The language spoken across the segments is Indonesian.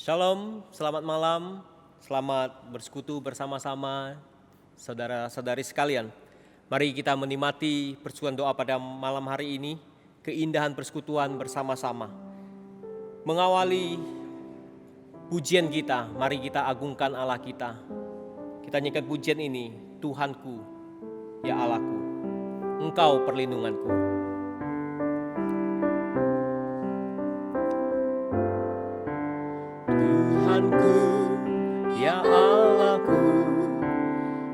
Shalom, selamat malam, selamat bersekutu bersama-sama saudara-saudari sekalian. Mari kita menikmati persekutuan doa pada malam hari ini, keindahan persekutuan bersama-sama. Mengawali pujian kita, mari kita agungkan Allah kita. Kita nyanyikan pujian ini, Tuhanku, ya Allahku, Engkau perlindunganku. Tuhanku, ya Allahku,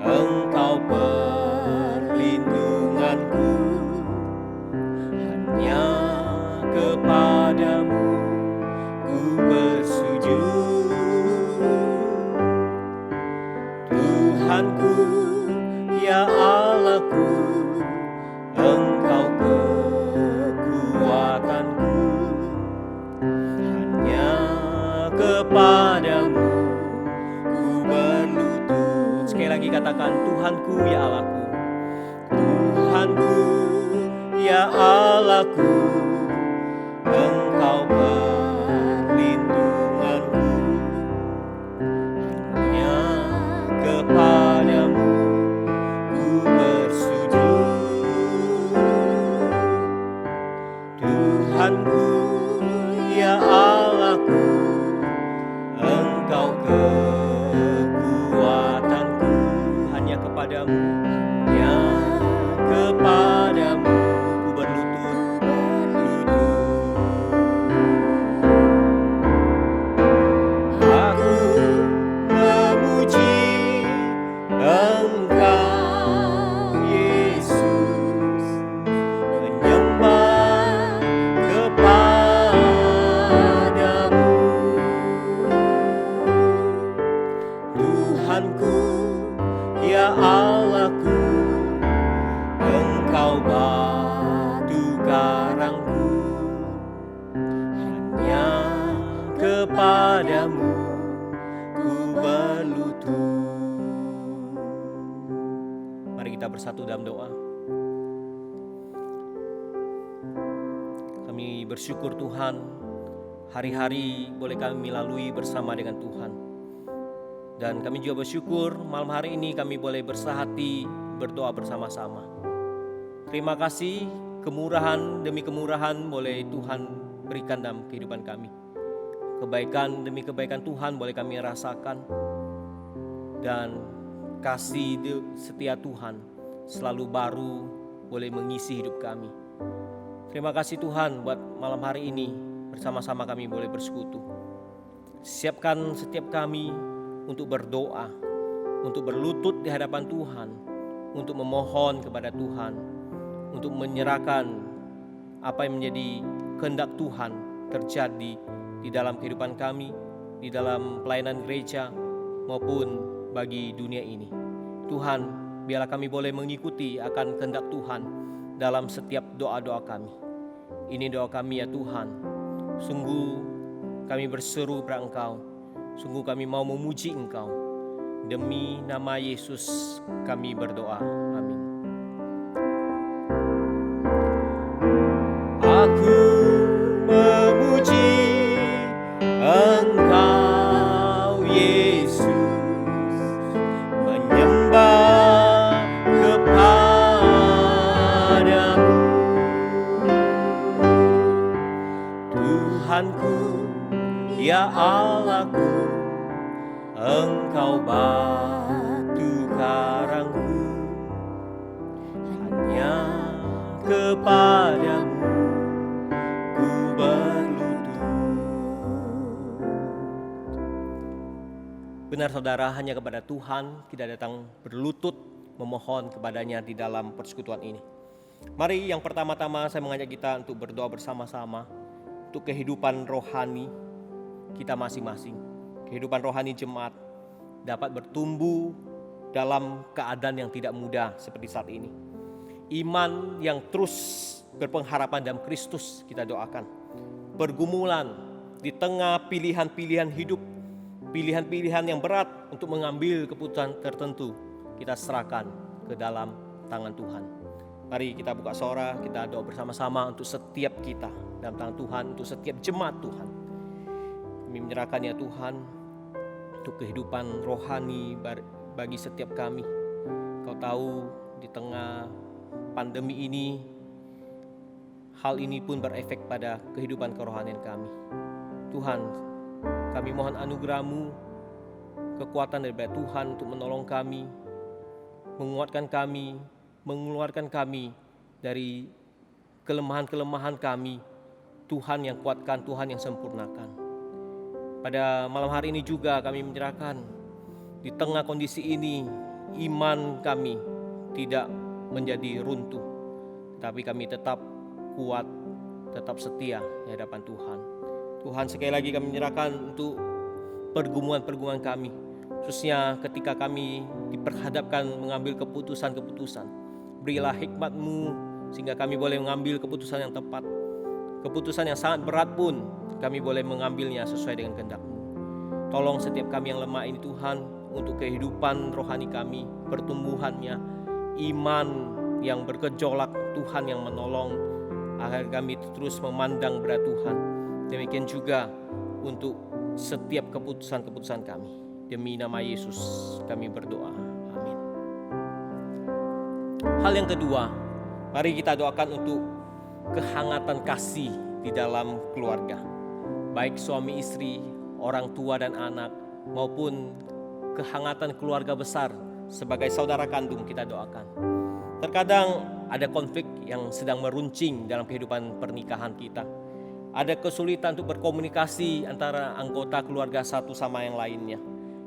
Engkau perlindunganku. Hanya kepadamu ku bersujud. Tuhanku, ya Allahku, Engkau kekuatanku. Hanya kepadamu ku berlutut. Sekali lagi katakan, Tuhanku ya Allahku, Tuhanku ya Allahku, Engkau perlindunganku. Hanya kepadamu ku bersujud. Tuhanku ya Allahku, Engkau kekuatanku. Hanya kepadamu, hanya kepadamu ku berlutut. Aku memuji Engkau Yesus, menyembah kepadamu. Tuhanku, ya Allahku, Engkau batu karangku. Hanya kepadamu ku berlutut. Mari kita bersatu dalam doa. Kami bersyukur Tuhan, hari-hari boleh kami lalui bersama dengan Tuhan. Dan kami juga bersyukur malam hari ini kami boleh bersahati berdoa bersama-sama. Terima kasih, kemurahan demi kemurahan boleh Tuhan berikan dalam kehidupan kami. Kebaikan demi kebaikan Tuhan boleh kami rasakan. Dan kasih setia Tuhan selalu baru boleh mengisi hidup kami. Terima kasih Tuhan buat malam hari ini bersama-sama kami boleh bersekutu. Siapkan setiap kami untuk berdoa, untuk berlutut di hadapan Tuhan, untuk memohon kepada Tuhan, untuk menyerahkan apa yang menjadi kehendak Tuhan terjadi di dalam kehidupan kami, di dalam pelayanan gereja maupun bagi dunia ini. Tuhan, biarlah kami boleh mengikuti akan kehendak Tuhan dalam setiap doa-doa kami. Ini doa kami ya Tuhan, sungguh kami berseru kepada Engkau, sungguh kami mau memuji Engkau. Demi nama Yesus kami berdoa. Amin. Aku memuji Engkau Yesus, menyembah kepadamu. Tuhanku, ya Allahku, Engkau batu karangku. Hanya kepadamu ku berlutut. Benar saudara, hanya kepada Tuhan kita datang berlutut memohon kepadanya di dalam persekutuan ini. Mari yang pertama-tama saya mengajak kita untuk berdoa bersama-sama untuk kehidupan rohani kita masing-masing. Kehidupan rohani jemaat dapat bertumbuh dalam keadaan yang tidak mudah seperti saat ini. Iman yang terus berpengharapan dalam Kristus kita doakan. Pergumulan di tengah pilihan-pilihan hidup, pilihan-pilihan yang berat untuk mengambil keputusan tertentu, kita serahkan ke dalam tangan Tuhan. Mari kita buka suara, kita doa bersama-sama untuk setiap kita dalam tangan Tuhan, untuk setiap jemaat Tuhan. Kami Kami menyerahkan ya Tuhan untuk kehidupan rohani bagi setiap kami. Kau tahu di tengah pandemi ini, hal ini pun berefek pada kehidupan kerohanian kami. Tuhan, kami mohon anugerah-Mu, kekuatan daripada Tuhan untuk menolong kami, menguatkan kami, mengeluarkan kami dari kelemahan-kelemahan kami. Tuhan yang kuatkan, Tuhan yang sempurnakan. Pada malam hari ini juga kami menyerahkan, di tengah kondisi ini, iman kami tidak menjadi runtuh, tapi kami tetap kuat, tetap setia di hadapan Tuhan. Tuhan, sekali lagi kami menyerahkan untuk pergumulan-pergumulan kami, khususnya ketika kami diperhadapkan mengambil keputusan-keputusan. Berilah hikmat-Mu sehingga kami boleh mengambil keputusan yang tepat. Keputusan yang sangat berat pun kami boleh mengambilnya sesuai dengan kehendak-Mu. Tolong setiap kami yang lemah ini Tuhan, untuk kehidupan rohani kami, pertumbuhannya, iman yang bergejolak, Tuhan yang menolong agar kami terus memandang berat Tuhan. Demikian juga untuk setiap keputusan-keputusan kami. Demi nama Yesus kami berdoa. Amin. Hal yang kedua, mari kita doakan untuk kehangatan kasih di dalam keluarga, baik suami istri, orang tua dan anak, maupun kehangatan keluarga besar sebagai saudara kandung. Kita doakan. Terkadang ada konflik yang sedang meruncing dalam kehidupan pernikahan kita. Ada kesulitan untuk berkomunikasi antara anggota keluarga satu sama yang lainnya.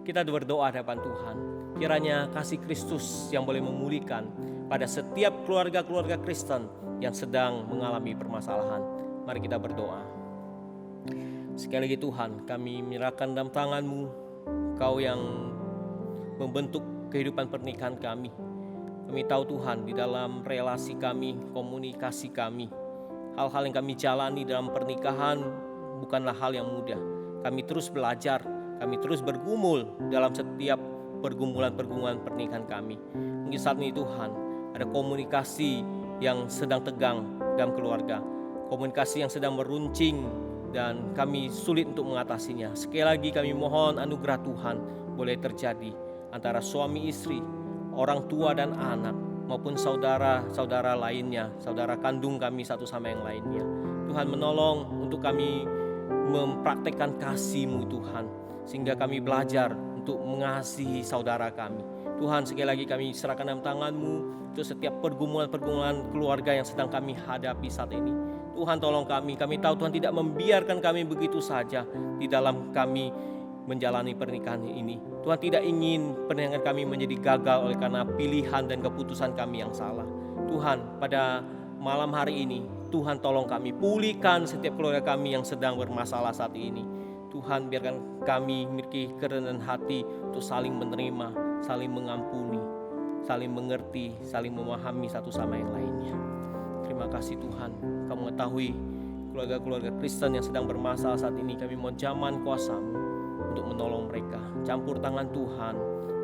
Kita berdoa hadapan Tuhan, kiranya kasih Kristus yang boleh memulihkan pada setiap keluarga-keluarga Kristen yang sedang mengalami permasalahan. Mari kita berdoa. Sekali lagi Tuhan, kami menyerahkan dalam tangan-Mu, Kau yang membentuk kehidupan pernikahan kami. Kami tahu Tuhan, di dalam relasi kami, komunikasi kami, hal-hal yang kami jalani dalam pernikahan bukanlah hal yang mudah. Kami terus belajar, kami terus bergumul dalam setiap pergumulan-pergumulan pernikahan kami. Mungkin saat ini Tuhan, ada komunikasi yang sedang tegang dalam keluarga, komunikasi yang sedang meruncing dan kami sulit untuk mengatasinya. Sekali lagi kami mohon anugerah Tuhan boleh terjadi antara suami istri, orang tua dan anak, maupun saudara-saudara lainnya, saudara kandung kami satu sama yang lainnya. Tuhan menolong untuk kami mempraktekkan kasih-Mu Tuhan, sehingga kami belajar untuk mengasihi saudara kami. Tuhan, sekali lagi kami serahkan dalam tangan-Mu untuk setiap pergumulan-pergumulan keluarga yang sedang kami hadapi saat ini. Tuhan, tolong kami tahu Tuhan tidak membiarkan kami begitu saja di dalam kami menjalani pernikahan ini. Tuhan tidak ingin pernikahan kami menjadi gagal oleh karena pilihan dan keputusan kami yang salah. Tuhan, pada malam hari ini, Tuhan tolong kami, pulihkan setiap keluarga kami yang sedang bermasalah saat ini. Tuhan, biarkan kami memiliki kerendahan hati untuk saling menerima, saling mengampuni, saling mengerti, saling memahami satu sama yang lainnya. Terima kasih Tuhan, Kau mengetahui keluarga-keluarga Kristen yang sedang bermasalah saat ini. Kami mohon jaman kuasa-Mu untuk menolong mereka. Campur tangan Tuhan,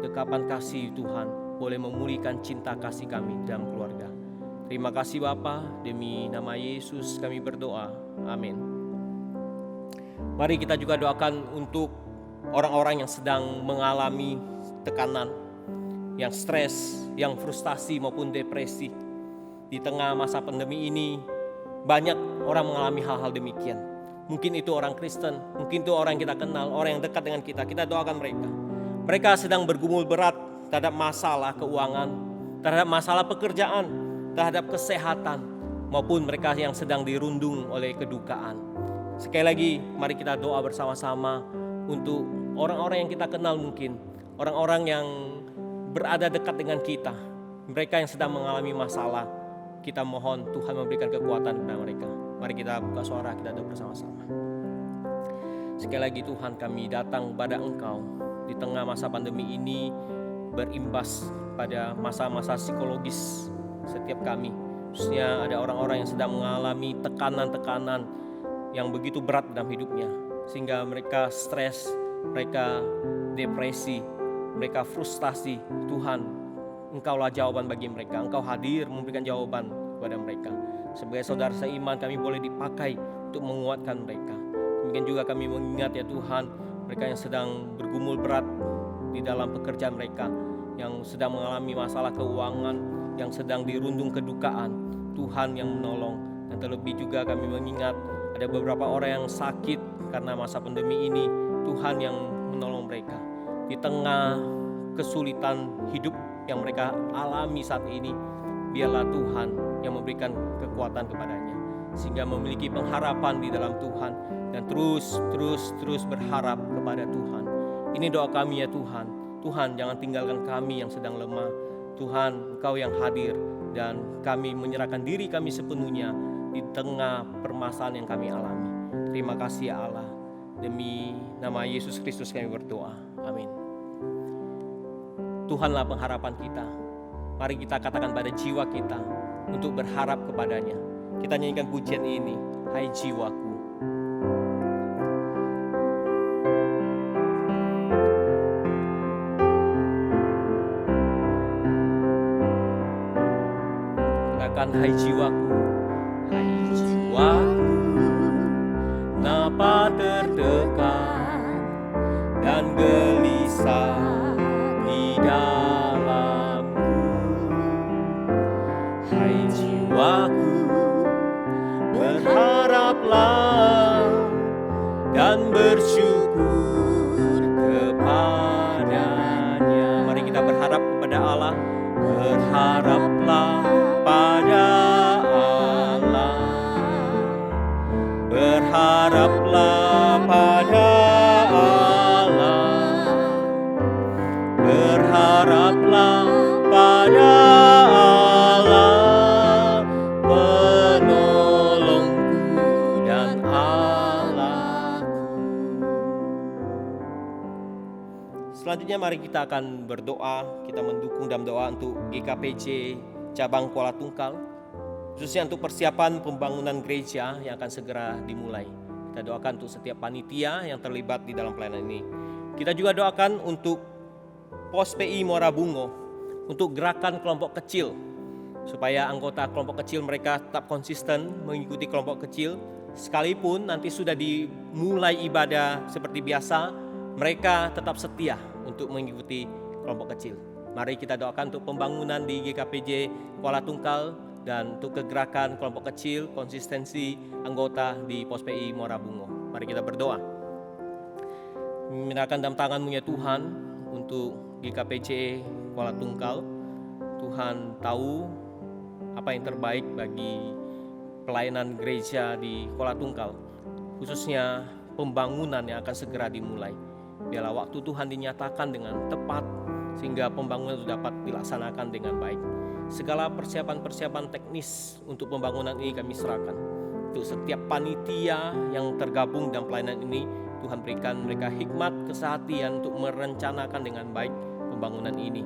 dekapan kasih Tuhan boleh memulihkan cinta kasih kami dalam keluarga. Terima kasih Bapa, demi nama Yesus kami berdoa. Amin. Mari kita juga doakan untuk orang-orang yang sedang mengalami tekanan, yang stres, yang frustasi maupun depresi. Di tengah masa pandemi ini, banyak orang mengalami hal-hal demikian. Mungkin itu orang Kristen, mungkin itu orang yang kita kenal, orang yang dekat dengan kita. Kita doakan mereka. Mereka sedang bergumul berat terhadap masalah keuangan, terhadap masalah pekerjaan, terhadap kesehatan, maupun mereka yang sedang dirundung oleh kedukaan. Sekali lagi, mari kita doa bersama-sama untuk orang-orang yang kita kenal mungkin, orang-orang yang berada dekat dengan kita, mereka yang sedang mengalami masalah. Kita mohon Tuhan memberikan kekuatan kepada mereka. Mari kita buka suara, kita doa bersama-sama. Sekali lagi Tuhan, kami datang kepada Engkau di tengah masa pandemi ini, berimbas pada masa-masa psikologis setiap kami. Khususnya ada orang-orang yang sedang mengalami tekanan-tekanan yang begitu berat dalam hidupnya, sehingga mereka stres, mereka depresi, mereka frustasi. Tuhan, Engkaulah jawaban bagi mereka. Engkau hadir memberikan jawaban kepada mereka. Sebagai saudara seiman, kami boleh dipakai untuk menguatkan mereka. Demikian juga kami mengingat ya Tuhan, mereka yang sedang bergumul berat di dalam pekerjaan mereka, yang sedang mengalami masalah keuangan, yang sedang dirundung kedukaan, Tuhan yang menolong. Dan terlebih juga kami mengingat ada beberapa orang yang sakit karena masa pandemi ini, Tuhan yang menolong mereka. Di tengah kesulitan hidup yang mereka alami saat ini, biarlah Tuhan yang memberikan kekuatan kepadanya, sehingga memiliki pengharapan di dalam Tuhan dan terus berharap kepada Tuhan. Ini doa kami ya Tuhan. Tuhan, jangan tinggalkan kami yang sedang lemah. Tuhan, Engkau yang hadir, dan kami menyerahkan diri kami sepenuhnya di tengah permasalahan yang kami alami. Terima kasih ya Allah. Demi nama Yesus Kristus kami berdoa. Amin. Tuhanlah pengharapan kita. Mari kita katakan pada jiwa kita untuk berharap kepadanya. Kita nyanyikan pujian ini, hai jiwaku. Katakan, hai jiwaku, hai jiwaku, napa tertekan dan gelisah di dalamku. Hai jiwaku, berharaplah dan bersyukur kepadanya. Mari kita berharap kepada Allah. Berharaplah pada Allah. Berharaplah pada Allah. Berharaplah pada Allah, penolongku dan Allahku. Selanjutnya mari kita akan berdoa. Kita mendukung dalam doa untuk GKPJ cabang Kuala Tungkal, khususnya untuk persiapan pembangunan gereja yang akan segera dimulai. Kita doakan untuk setiap panitia yang terlibat di dalam pelayanan ini. Kita juga doakan untuk Pos PI Muara Bungo, untuk gerakan kelompok kecil, supaya anggota kelompok kecil mereka tetap konsisten mengikuti kelompok kecil. Sekalipun nanti sudah dimulai ibadah seperti biasa, mereka tetap setia untuk mengikuti kelompok kecil. Mari kita doakan untuk pembangunan di GKPJ Kuala Tungkal dan untuk kegerakan kelompok kecil, konsistensi anggota di Pos PI Muara Bungo. Mari kita berdoa. Menyerahkan dalam tangan-Mu ya Tuhan untuk GKPJ Kuala Tungkal. Tuhan tahu apa yang terbaik bagi pelayanan gereja di Kuala Tungkal, khususnya pembangunan yang akan segera dimulai. Biarlah waktu Tuhan dinyatakan dengan tepat, sehingga pembangunan itu dapat dilaksanakan dengan baik. Segala persiapan-persiapan teknis untuk pembangunan ini kami serahkan. Untuk setiap panitia yang tergabung dalam pelayanan ini, Tuhan berikan mereka hikmat, kesehatian untuk merencanakan dengan baik pembangunan ini.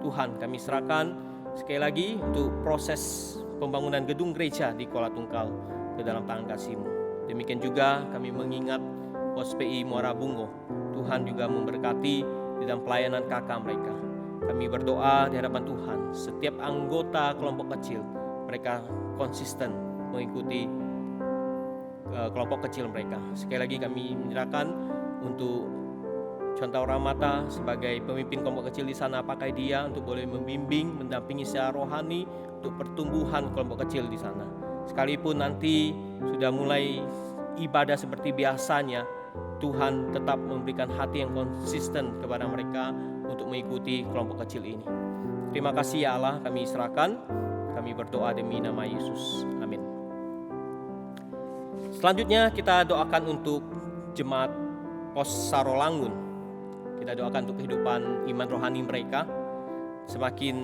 Tuhan, kami serahkan sekali lagi untuk proses pembangunan gedung gereja di Kuala Tungkal ke dalam tangan kasih-Mu. Demikian juga kami mengingat Pos PI Muara Bungo. Tuhan juga memberkati di dalam pelayanan kakak mereka. Kami berdoa di hadapan Tuhan, setiap anggota kelompok kecil mereka konsisten mengikuti kelompok kecil mereka. Sekali lagi kami menyerahkan untuk Contoh Ramata sebagai pemimpin kelompok kecil di sana, pakai dia untuk boleh membimbing, mendampingi secara rohani untuk pertumbuhan kelompok kecil di sana. Sekalipun nanti sudah mulai ibadah seperti biasanya, Tuhan tetap memberikan hati yang konsisten kepada mereka untuk mengikuti kelompok kecil ini. Terima kasih ya Allah, kami serahkan, kami berdoa demi nama Yesus. Amin. Selanjutnya kita doakan untuk jemaat Pos Sarolangun. Kita doakan untuk kehidupan iman rohani mereka. Semakin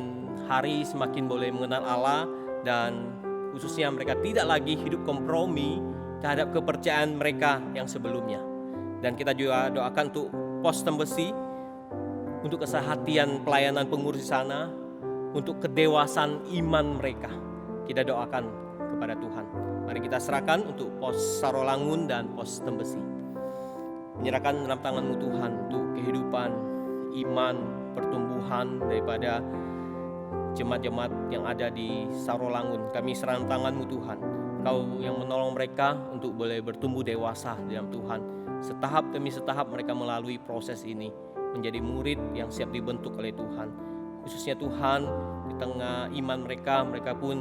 hari semakin boleh mengenal Allah, dan khususnya mereka tidak lagi hidup kompromi terhadap kepercayaan mereka yang sebelumnya. Dan kita juga doakan untuk Pos Tembesi, untuk kesehatian pelayanan pengurus di sana, untuk kedewasaan iman mereka. Kita doakan kepada Tuhan. Mari kita serahkan untuk Pos Sarolangun dan Pos Tembesi. Menyerahkan dalam tangan-Mu Tuhan untuk kehidupan, iman, pertumbuhan daripada jemaat-jemaat yang ada di Sarolangun. Kami serahkan tangan-Mu Tuhan. Kau yang menolong mereka untuk boleh bertumbuh dewasa dalam Tuhan. Setahap demi setahap mereka melalui proses ini, menjadi murid yang siap dibentuk oleh Tuhan. Khususnya Tuhan, di tengah iman mereka, mereka pun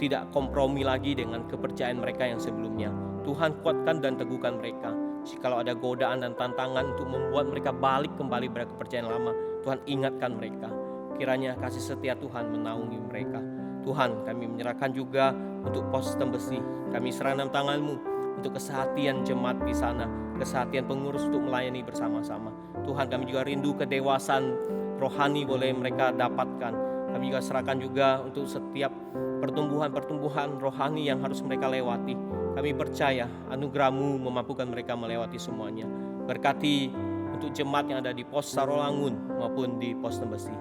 tidak kompromi lagi dengan kepercayaan mereka yang sebelumnya. Tuhan kuatkan dan teguhkan mereka. Jikalau ada godaan dan tantangan untuk membuat mereka balik kembali pada kepercayaan lama, Tuhan ingatkan mereka. Kiranya kasih setia Tuhan menaungi mereka. Tuhan, kami menyerahkan juga untuk pos Tembesi. Kami serahkan dalam tangan-Mu untuk kesehatian jemaat di sana, kesehatian pengurus untuk melayani bersama-sama. Tuhan, kami juga rindu kedewasaan rohani boleh mereka dapatkan. Kami juga serahkan juga untuk setiap pertumbuhan rohani yang harus mereka lewati. Kami percaya anugerah-Mu memampukan mereka melewati semuanya. Berkati untuk jemaat yang ada di pos Sarolangun maupun di pos Tembesi.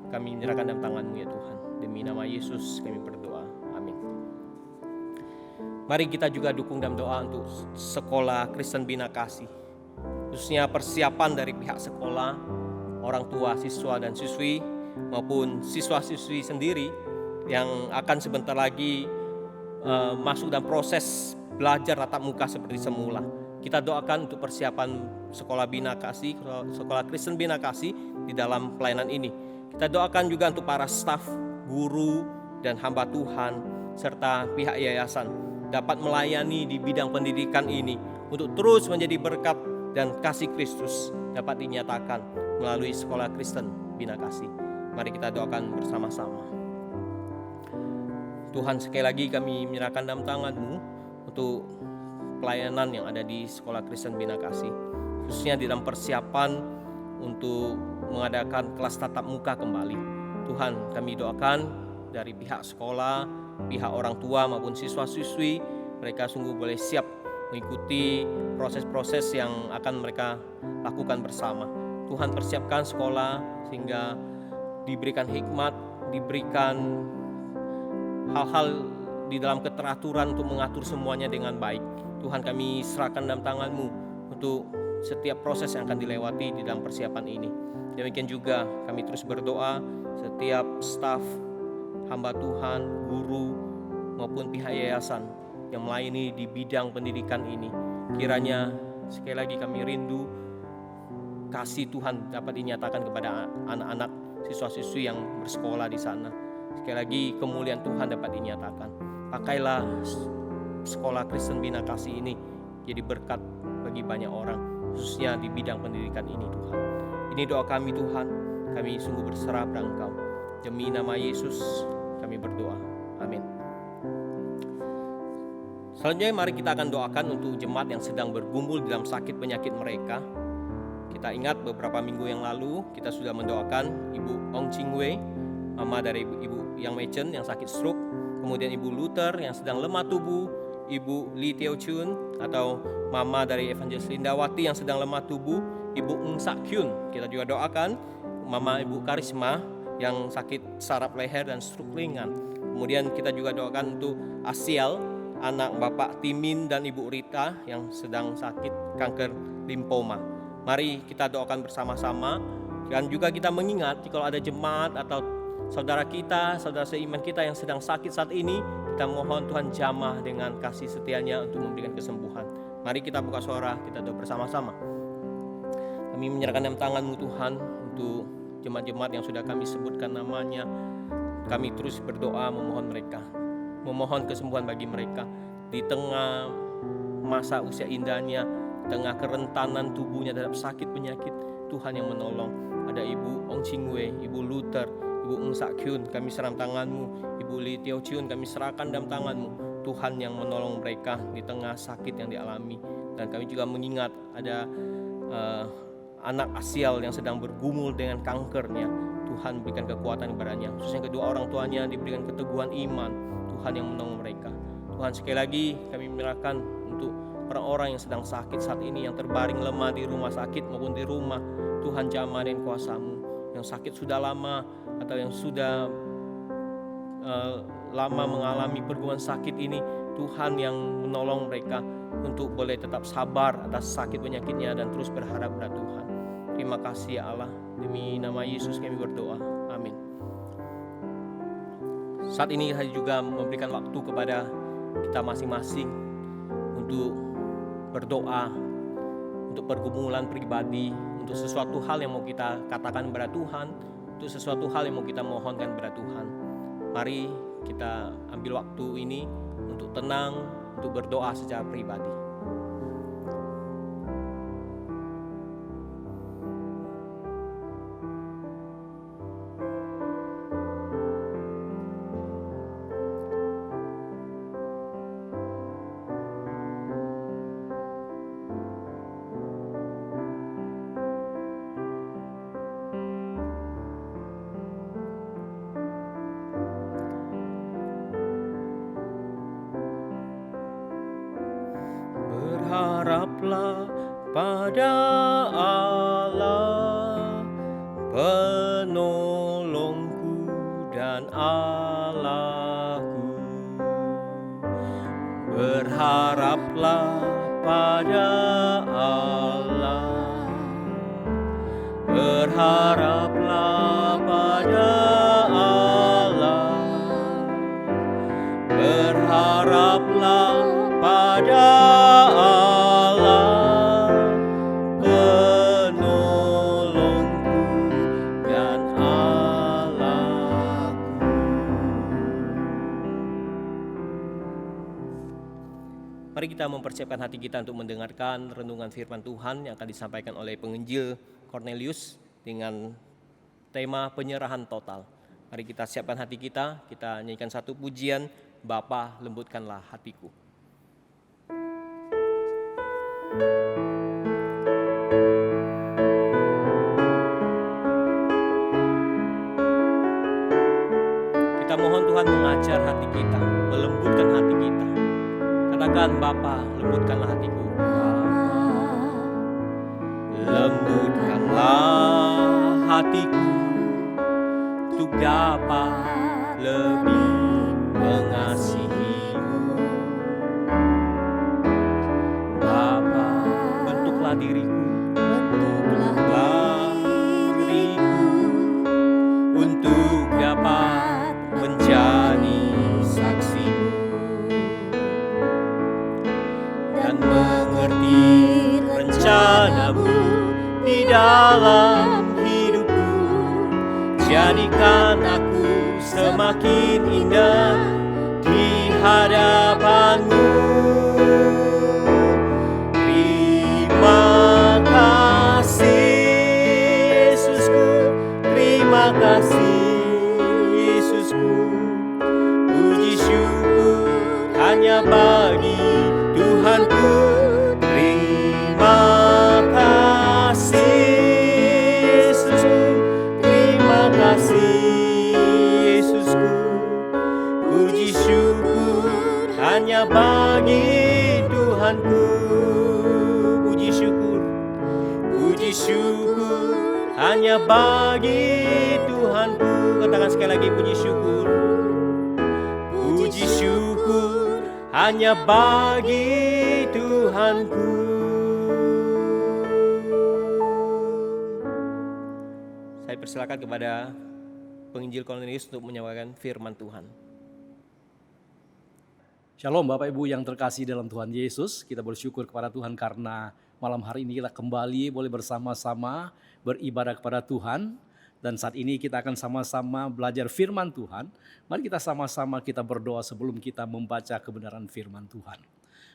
Kami menyerahkan dalam tangan-Mu ya Tuhan. Demi nama Yesus kami berdoa. Amin. Mari kita juga dukung dalam doa untuk sekolah Kristen Bina Kasih. Khususnya persiapan dari pihak sekolah, orang tua, siswa dan siswi maupun siswa-siswi sendiri yang akan sebentar lagi masuk dalam proses belajar tatap muka seperti semula. Kita doakan untuk persiapan sekolah Bina Kasih, sekolah Kristen Bina Kasih di dalam pelayanan ini. Kita doakan juga untuk para staf, guru, dan hamba Tuhan, serta pihak yayasan dapat melayani di bidang pendidikan ini untuk terus menjadi berkat dan kasih Kristus dapat dinyatakan melalui sekolah Kristen Bina Kasih. Mari kita doakan bersama-sama. Tuhan, sekali lagi kami menyerahkan dalam tangan-Mu untuk pelayanan yang ada di sekolah Kristen Bina Kasih, khususnya di dalam persiapan untuk mengadakan kelas tatap muka kembali. Tuhan, kami doakan dari pihak sekolah, pihak orang tua maupun siswa-siswi, mereka sungguh boleh siap mengikuti proses-proses yang akan mereka lakukan bersama. Tuhan, persiapkan sekolah sehingga diberikan hikmat, diberikan hal-hal di dalam keteraturan untuk mengatur semuanya dengan baik. Tuhan, kami serahkan dalam tangan-Mu untuk setiap proses yang akan dilewati di dalam persiapan ini. Demikian juga kami terus berdoa setiap staf, hamba Tuhan, guru maupun pihak yayasan yang melayani di bidang pendidikan ini. Kiranya sekali lagi kami rindu kasih Tuhan dapat dinyatakan kepada anak-anak siswa-siswi yang bersekolah di sana. Sekali lagi kemuliaan Tuhan dapat dinyatakan. Pakailah sekolah Kristen Bina Kasih ini jadi berkat bagi banyak orang, khususnya di bidang pendidikan ini Tuhan. Ini doa kami Tuhan, kami sungguh berserah pada Engkau. Demi nama Yesus kami berdoa. Amin. Selanjutnya mari kita akan doakan untuk jemaat yang sedang bergumul dalam sakit penyakit mereka. Kita ingat beberapa minggu yang lalu kita sudah mendoakan Ibu Ong Ching Wei, mama dari Ibu Yang Mei-chen yang sakit stroke, kemudian Ibu Luther yang sedang lemah tubuh, Ibu Lee Teo Chun atau mama dari Evangelis Lindawati yang sedang lemah tubuh, Ibu Ng Sak Kyun. Kita juga doakan mama Ibu Karisma yang sakit saraf leher dan stroke ringan. Kemudian kita juga doakan untuk Asiel, anak Bapak Timin dan Ibu Rita yang sedang sakit kanker limfoma. Mari kita doakan bersama-sama, dan juga kita mengingat kalau ada jemaat atau saudara kita, saudara seiman kita yang sedang sakit saat ini, kita mohon Tuhan jamah dengan kasih setianya untuk memberikan kesembuhan. Mari kita buka suara, kita doa bersama-sama. Kami menyerahkan dalam tangan-Mu Tuhan untuk jemaat-jemaat yang sudah kami sebutkan namanya. Kami terus berdoa memohon mereka, memohon kesembuhan bagi mereka di tengah masa usia indahnya, di tengah kerentanan tubuhnya terhadap sakit penyakit. Tuhan yang menolong. Ada Ibu Ong Ching Wei, Ibu Luther, Ibu Ng Sak Kyun, kami serahkan tangan-Mu. Ibu Lee Teo Chun, kami serahkan dalam tangan-Mu. Tuhan yang menolong mereka di tengah sakit yang dialami. Dan kami juga mengingat ada anak Asial yang sedang bergumul dengan kankernya. Tuhan berikan kekuatan kepadanya, khususnya kedua orang tuanya diberikan keteguhan iman. Tuhan yang menolong mereka. Tuhan, sekali lagi kami menyerahkan untuk orang-orang yang sedang sakit saat ini, yang terbaring lemah di rumah sakit maupun di rumah. Tuhan jamah dengan kuasa-Mu. Yang sakit sudah lama atau yang sudah lama mengalami pergumulan sakit ini, Tuhan yang menolong mereka untuk boleh tetap sabar atas sakit penyakitnya dan terus berharap pada Tuhan. Terima kasih ya Allah, demi nama Yesus kami berdoa, amin. Saat ini saya juga memberikan waktu kepada kita masing-masing untuk berdoa, untuk pergumulan pribadi, untuk sesuatu hal yang mau kita katakan kepada Tuhan, untuk sesuatu hal yang mau kita mohonkan kepada Tuhan. Mari kita ambil waktu ini untuk tenang, untuk berdoa secara pribadi. Berharaplah pada Allah, penolongku dan Allahku. Berharaplah pada Allah, berharaplah pada Allah, berharaplah pada Allah, penolongku dan Allahku. Mari kita mempersiapkan hati kita untuk mendengarkan renungan firman Tuhan yang akan disampaikan oleh penginjil Cornelius dengan tema penyerahan total. Mari kita siapkan hati kita nyanyikan satu pujian, Bapa lembutkanlah hatiku. Kita mohon Tuhan mengajar hati kita, melembutkan hati kita. Katakan, Bapa lembutkanlah hatiku. Bapa lembutkanlah hatiku untuk dapat lebih mengasihimu. Bapa, bentuklah diriku untuk dapat menjadi saksimu dan mengerti rencanamu di dalam hidupku. Jadikan aku semakin indah di hadapanmu. Terima kasih Yesusku, terima kasih Yesusku. Puji syukur hanya bagi Tuhanku. Terima kasih Yesusku, terima kasih Yesusku. Puji syukur hanya bagi Tuhanku. Puji syukur hanya bagi Tuhanku. Katakan sekali lagi, puji syukur. Puji syukur hanya bagi Tuhanku. Saya persilakan kepada penginjil Cornelius untuk menyampaikan firman Tuhan. Shalom Bapak Ibu yang terkasih dalam Tuhan Yesus. Kita bersyukur kepada Tuhan karena malam hari ini kita kembali boleh bersama-sama beribadah kepada Tuhan. Dan saat ini kita akan sama-sama belajar firman Tuhan. Mari kita sama-sama kita berdoa sebelum kita membaca kebenaran firman Tuhan.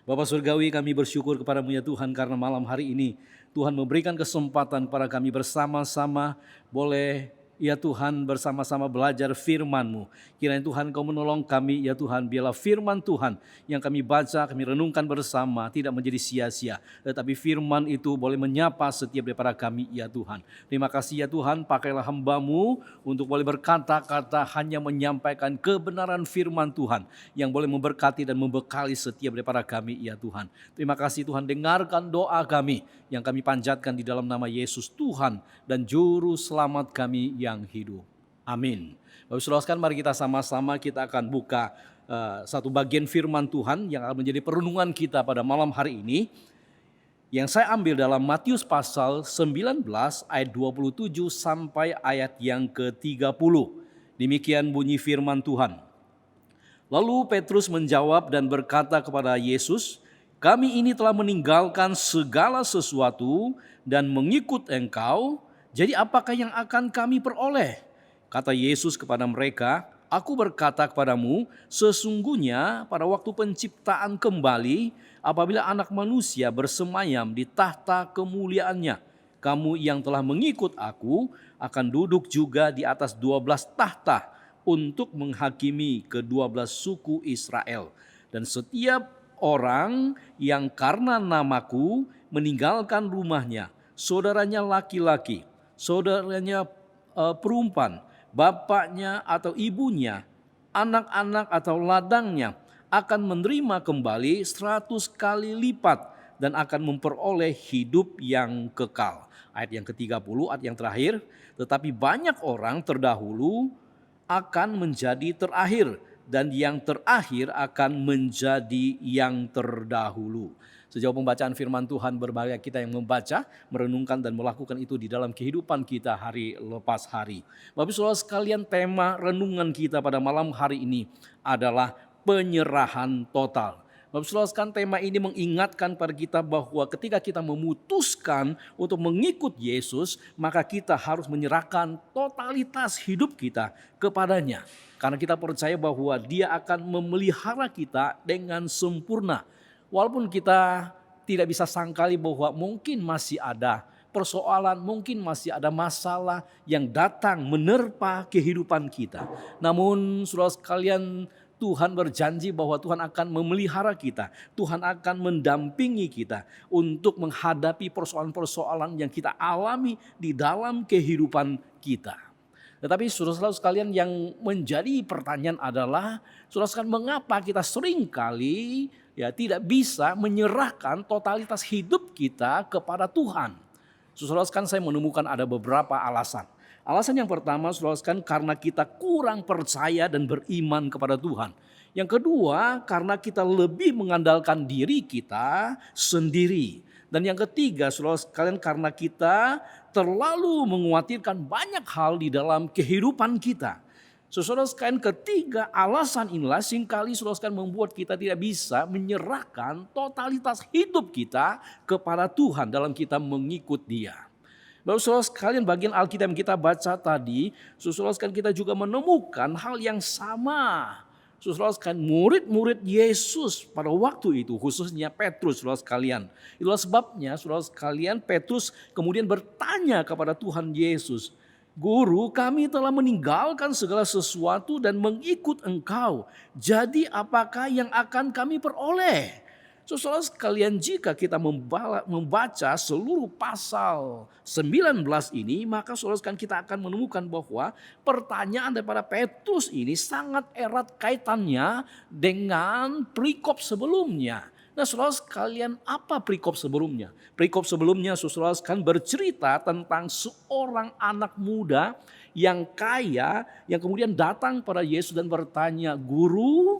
Bapa Surgawi, kami bersyukur kepada-Mu ya Tuhan karena malam hari ini Tuhan memberikan kesempatan kepada kami bersama-sama boleh ya Tuhan bersama-sama belajar firman-Mu. Kiranya Tuhan Kau menolong kami ya Tuhan, biarlah firman Tuhan yang kami baca, kami renungkan bersama tidak menjadi sia-sia. Tetapi firman itu boleh menyapa setiap daripada kami ya Tuhan. Terima kasih ya Tuhan, pakailah hamba-Mu untuk boleh berkata-kata hanya menyampaikan kebenaran firman Tuhan yang boleh memberkati dan membekali setiap daripada kami ya Tuhan. Terima kasih Tuhan, dengarkan doa kami yang kami panjatkan di dalam nama Yesus Tuhan dan Juru Selamat kami yang hidup. Amin. Bapak Saudara sekalian, mari kita sama-sama kita akan buka satu bagian firman Tuhan yang akan menjadi perenungan kita pada malam hari ini. Yang saya ambil dalam Matius pasal 19 ayat 27 sampai ayat yang ke-30. Demikian bunyi firman Tuhan. Lalu Petrus menjawab dan berkata kepada Yesus, "Kami ini telah meninggalkan segala sesuatu dan mengikut Engkau, jadi apakah yang akan kami peroleh?" Kata Yesus kepada mereka, "Aku berkata kepadamu, sesungguhnya pada waktu penciptaan kembali, apabila Anak Manusia bersemayam di tahta kemuliaannya, kamu yang telah mengikut aku akan duduk juga di atas 12 tahta untuk menghakimi ke-12 suku Israel. Dan setiap orang yang karena namaku meninggalkan rumahnya, saudaranya laki-laki, saudaranya perempuan, bapaknya atau ibunya, anak-anak atau ladangnya, akan menerima kembali 100 kali lipat dan akan memperoleh hidup yang kekal." Ayat yang ke-30, ayat yang terakhir, "Tetapi banyak orang terdahulu akan menjadi terakhir, dan yang terakhir akan menjadi yang terdahulu." Sejauh pembacaan firman Tuhan, berbahagia kita yang membaca, merenungkan dan melakukan itu di dalam kehidupan kita hari lepas hari. Bapak Saudara sekalian, tema renungan kita pada malam hari ini adalah penyerahan total. Bapak Saudara sekalian, tema ini mengingatkan pada kita bahwa ketika kita memutuskan untuk mengikut Yesus, maka kita harus menyerahkan totalitas hidup kita kepadanya. Karena kita percaya bahwa Dia akan memelihara kita dengan sempurna. Walaupun kita tidak bisa sangkali bahwa mungkin masih ada persoalan, mungkin masih ada masalah yang datang menerpa kehidupan kita. Namun saudara sekalian, Tuhan berjanji bahwa Tuhan akan memelihara kita. Tuhan akan mendampingi kita untuk menghadapi persoalan-persoalan yang kita alami di dalam kehidupan kita. Tetapi saudara-saudara sekalian, yang menjadi pertanyaan adalah, saudara sekalian, mengapa kita seringkali tidak bisa menyerahkan totalitas hidup kita kepada Tuhan? Saudara sekalian, saya menemukan ada beberapa alasan. Alasan yang pertama, saudara sekalian, karena kita kurang percaya dan beriman kepada Tuhan. Yang kedua, karena kita lebih mengandalkan diri kita sendiri. Dan yang ketiga, saudara sekalian, karena kita terlalu mengkhawatirkan banyak hal di dalam kehidupan kita. Saudara sekalian, ketiga alasan inilah seringkali saudara sekalian membuat kita tidak bisa menyerahkan totalitas hidup kita kepada Tuhan dalam kita mengikut Dia. Bapak saudara sekalian, bagian Alkitab yang kita baca tadi, saudara sekalian, kita juga menemukan hal yang sama. Saudara sekalian, murid-murid Yesus pada waktu itu, khususnya Petrus, saudara sekalian. Itulah sebabnya saudara sekalian, Petrus kemudian bertanya kepada Tuhan Yesus, "Guru, kami telah meninggalkan segala sesuatu dan mengikut Engkau. Jadi apakah yang akan kami peroleh?" Saudara sekalian, jika kita membaca seluruh pasal 19 ini, maka saudara sekalian, kita akan menemukan bahwa pertanyaan daripada Petrus ini sangat erat kaitannya dengan perikop sebelumnya. Nah saudara sekalian, apa perikop sebelumnya? Perikop sebelumnya saudara sekalian bercerita tentang seorang anak muda yang kaya, yang kemudian datang pada Yesus dan bertanya, "Guru,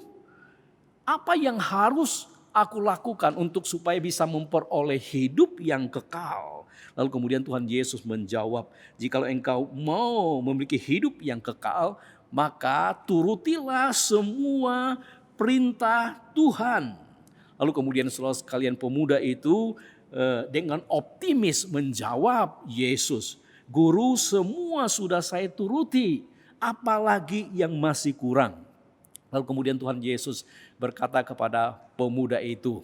apa yang harus aku lakukan untuk supaya bisa memperoleh hidup yang kekal?" Lalu kemudian Tuhan Yesus menjawab, "Jikalau engkau mau memiliki hidup yang kekal, maka turutilah semua perintah Tuhan." Lalu kemudian saudara sekalian, pemuda itu dengan optimis menjawab Yesus, "Guru, semua sudah saya turuti, apalagi yang masih kurang?" Lalu kemudian Tuhan Yesus berkata kepada pemuda itu,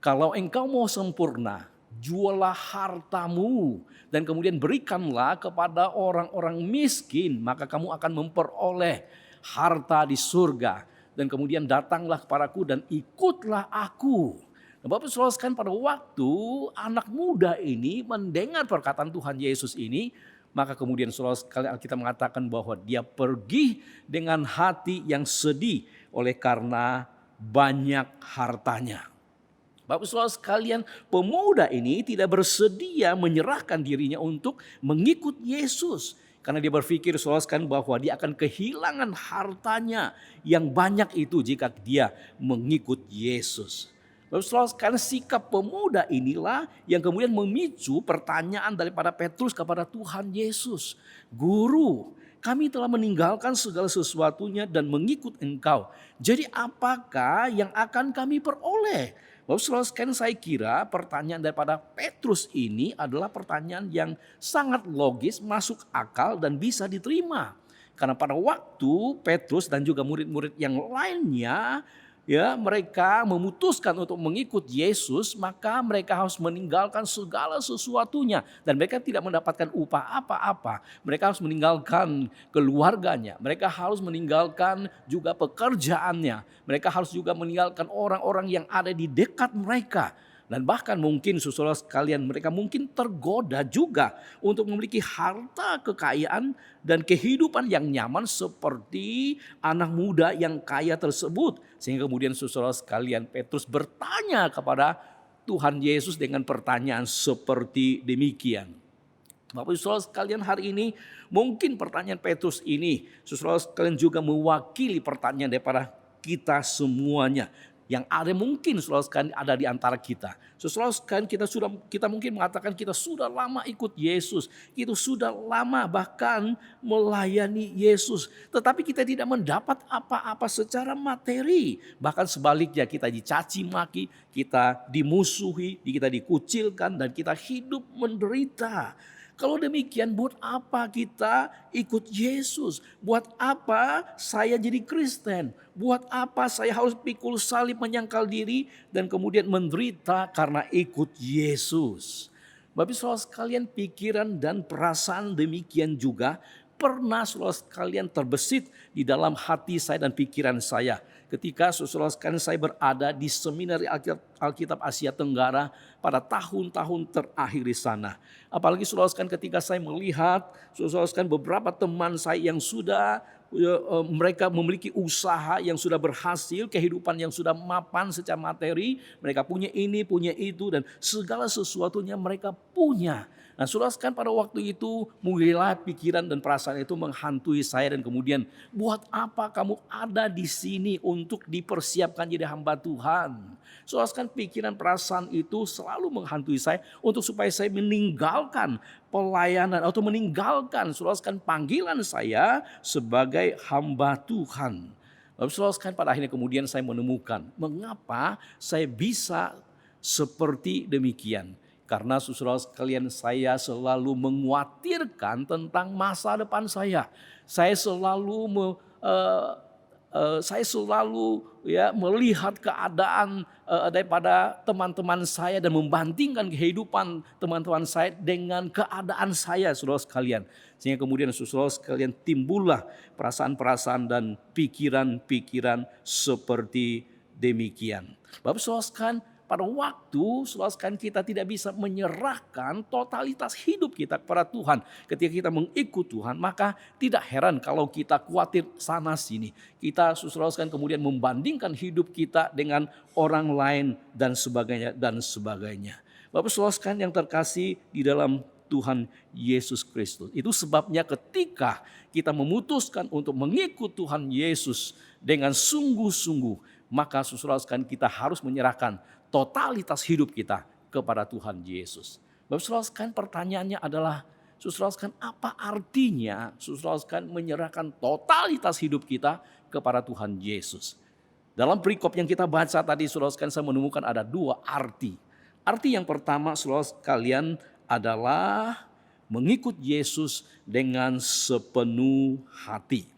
"Kalau engkau mau sempurna, jualah hartamu dan kemudian berikanlah kepada orang-orang miskin, maka kamu akan memperoleh harta di surga. Dan kemudian datanglah kepadaku dan ikutlah aku." Nah, Bapak saudara sekalian, pada waktu anak muda ini mendengar perkataan Tuhan Yesus ini, maka kemudian saudara sekalian, Alkitab mengatakan bahwa dia pergi dengan hati yang sedih oleh karena banyak hartanya. Bapak saudara sekalian, pemuda ini tidak bersedia menyerahkan dirinya untuk mengikut Yesus. Karena dia berpikir saudara sekalian bahwa dia akan kehilangan hartanya yang banyak itu jika dia mengikut Yesus. Bapak saudara sekalian, sikap pemuda inilah yang kemudian memicu pertanyaan daripada Petrus kepada Tuhan Yesus. "Guru, Kami telah meninggalkan segala sesuatunya dan mengikut Engkau. Jadi apakah yang akan kami peroleh? Bapak saudara sekalian, saya kira pertanyaan daripada Petrus ini adalah pertanyaan yang sangat logis, masuk akal dan bisa diterima. Karena pada waktu Petrus dan juga murid-murid yang lainnya, ya, mereka memutuskan untuk mengikut Yesus, maka mereka harus meninggalkan segala sesuatunya dan mereka tidak mendapatkan upah apa-apa. Mereka harus meninggalkan keluarganya, mereka harus meninggalkan juga pekerjaannya, mereka harus juga meninggalkan orang-orang yang ada di dekat mereka. Dan bahkan mungkin saudara sekalian, mereka mungkin tergoda juga untuk memiliki harta kekayaan dan kehidupan yang nyaman seperti anak muda yang kaya tersebut. Sehingga kemudian saudara sekalian, Petrus bertanya kepada Tuhan Yesus dengan pertanyaan seperti demikian. Bapak saudara sekalian, hari ini mungkin pertanyaan Petrus ini saudara sekalian juga mewakili pertanyaan daripada kita semuanya. Yang ada mungkin saudara sekalian ada di antara kita. Saudara sekalian, kita mungkin mengatakan kita sudah lama ikut Yesus. Kita sudah lama bahkan melayani Yesus. Tetapi kita tidak mendapat apa-apa secara materi. Bahkan sebaliknya kita dicaci maki, kita dimusuhi, kita dikucilkan dan kita hidup menderita. Kalau demikian, buat apa kita ikut Yesus? Buat apa saya jadi Kristen? Buat apa saya harus pikul salib, menyangkal diri dan kemudian menderita karena ikut Yesus? Bapak saudara sekalian, pikiran dan perasaan demikian juga pernah saudara sekalian terbesit di dalam hati saya dan pikiran saya. Ketika saudara sekalian saya berada di seminari Alkitab Asia Tenggara pada tahun-tahun terakhir di sana. Apalagi saudara sekalian, ketika saya melihat saudara sekalian beberapa teman saya yang sudah mereka memiliki usaha yang sudah berhasil, kehidupan yang sudah mapan secara materi, mereka punya ini, punya itu dan segala sesuatunya mereka punya. Nah, saudara sekalian, pada waktu itu mulailah pikiran dan perasaan itu menghantui saya dan kemudian buat apa kamu ada di sini untuk dipersiapkan jadi hamba Tuhan? Saudara sekalian, pikiran perasaan itu selalu menghantui saya untuk supaya saya meninggalkan pelayanan atau meninggalkan saudara sekalian panggilan saya sebagai hamba Tuhan. Lalu saudara sekalian, pada akhirnya kemudian saya menemukan mengapa saya bisa seperti demikian. Karena saudara sekalian, saya selalu mengkhawatirkan tentang masa depan saya. Saya selalu melihat keadaan daripada teman-teman saya dan membandingkan kehidupan teman-teman saya dengan keadaan saya, saudara sekalian. Sehingga kemudian saudara sekalian timbullah perasaan-perasaan dan pikiran-pikiran seperti demikian. Bapak saudara sekalian, pada waktu saudara sekalian kita tidak bisa menyerahkan totalitas hidup kita kepada Tuhan. Ketika kita mengikut Tuhan, maka tidak heran kalau kita khawatir sana sini. Kita saudara sekalian kemudian membandingkan hidup kita dengan orang lain dan sebagainya dan sebagainya. Bapak saudara sekalian yang terkasih di dalam Tuhan Yesus Kristus. Itu sebabnya ketika kita memutuskan untuk mengikut Tuhan Yesus dengan sungguh-sungguh, maka saudara sekalian kita harus menyerahkan totalitas hidup kita kepada Tuhan Yesus. Bapak saudara sekalian, pertanyaannya adalah, saudara sekalian, apa artinya saudara sekalian menyerahkan totalitas hidup kita kepada Tuhan Yesus? Dalam perikop yang kita baca tadi, saudara sekalian, saya menemukan ada dua arti. Arti yang pertama, saudara sekalian, adalah mengikut Yesus dengan sepenuh hati.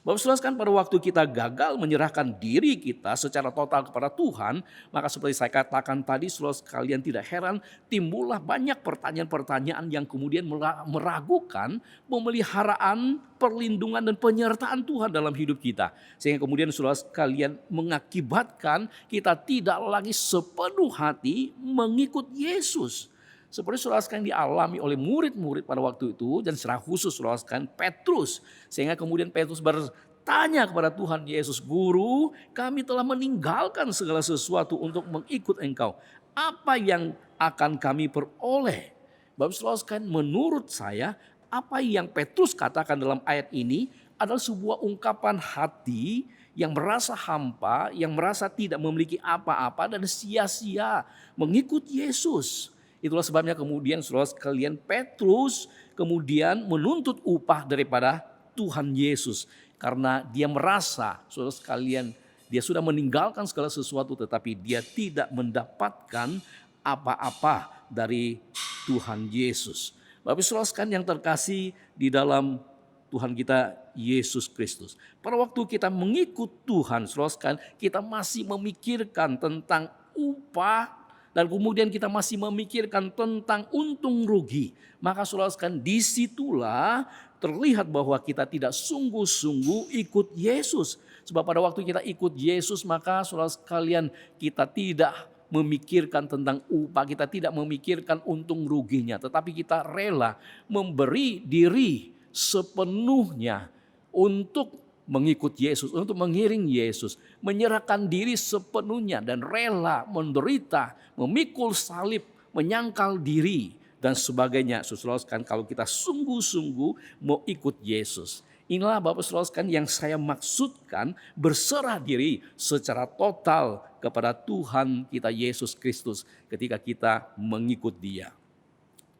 Bapak saudara sekalian, pada waktu kita gagal menyerahkan diri kita secara total kepada Tuhan, maka seperti saya katakan tadi, saudara sekalian, tidak heran timbullah banyak pertanyaan-pertanyaan yang kemudian meragukan pemeliharaan, perlindungan dan penyertaan Tuhan dalam hidup kita. Sehingga kemudian saudara sekalian mengakibatkan kita tidak lagi sepenuh hati mengikut Yesus. Seperti saudara sekalian dialami oleh murid-murid pada waktu itu dan secara khusus saudara sekalian Petrus. Sehingga kemudian Petrus bertanya kepada Tuhan Yesus, "Guru, kami telah meninggalkan segala sesuatu untuk mengikut Engkau. Apa yang akan kami peroleh?" Bapak saudara sekalian, menurut saya apa yang Petrus katakan dalam ayat ini adalah sebuah ungkapan hati yang merasa hampa, yang merasa tidak memiliki apa-apa dan sia-sia mengikut Yesus. Itulah sebabnya kemudian saudara sekalian Petrus kemudian menuntut upah daripada Tuhan Yesus. Karena dia merasa, saudara sekalian, dia sudah meninggalkan segala sesuatu tetapi dia tidak mendapatkan apa-apa dari Tuhan Yesus. Bapak Saudara sekalian yang terkasih di dalam Tuhan kita Yesus Kristus. Pada waktu kita mengikut Tuhan, saudara sekalian, kita masih memikirkan tentang upah dan kemudian kita masih memikirkan tentang untung rugi. Maka saudara sekalian, disitulah terlihat bahwa kita tidak sungguh-sungguh ikut Yesus. Sebab pada waktu kita ikut Yesus, maka saudara sekalian, kita tidak memikirkan tentang upah, kita tidak memikirkan untung ruginya, tetapi kita rela memberi diri sepenuhnya untuk mengikut Yesus, untuk mengiring Yesus, menyerahkan diri sepenuhnya dan rela menderita, memikul salib, menyangkal diri dan sebagainya. Saudara sekalian, kalau kita sungguh-sungguh mau ikut Yesus. Inilah Bapak Saudara sekalian yang saya maksudkan berserah diri secara total kepada Tuhan kita Yesus Kristus ketika kita mengikut Dia.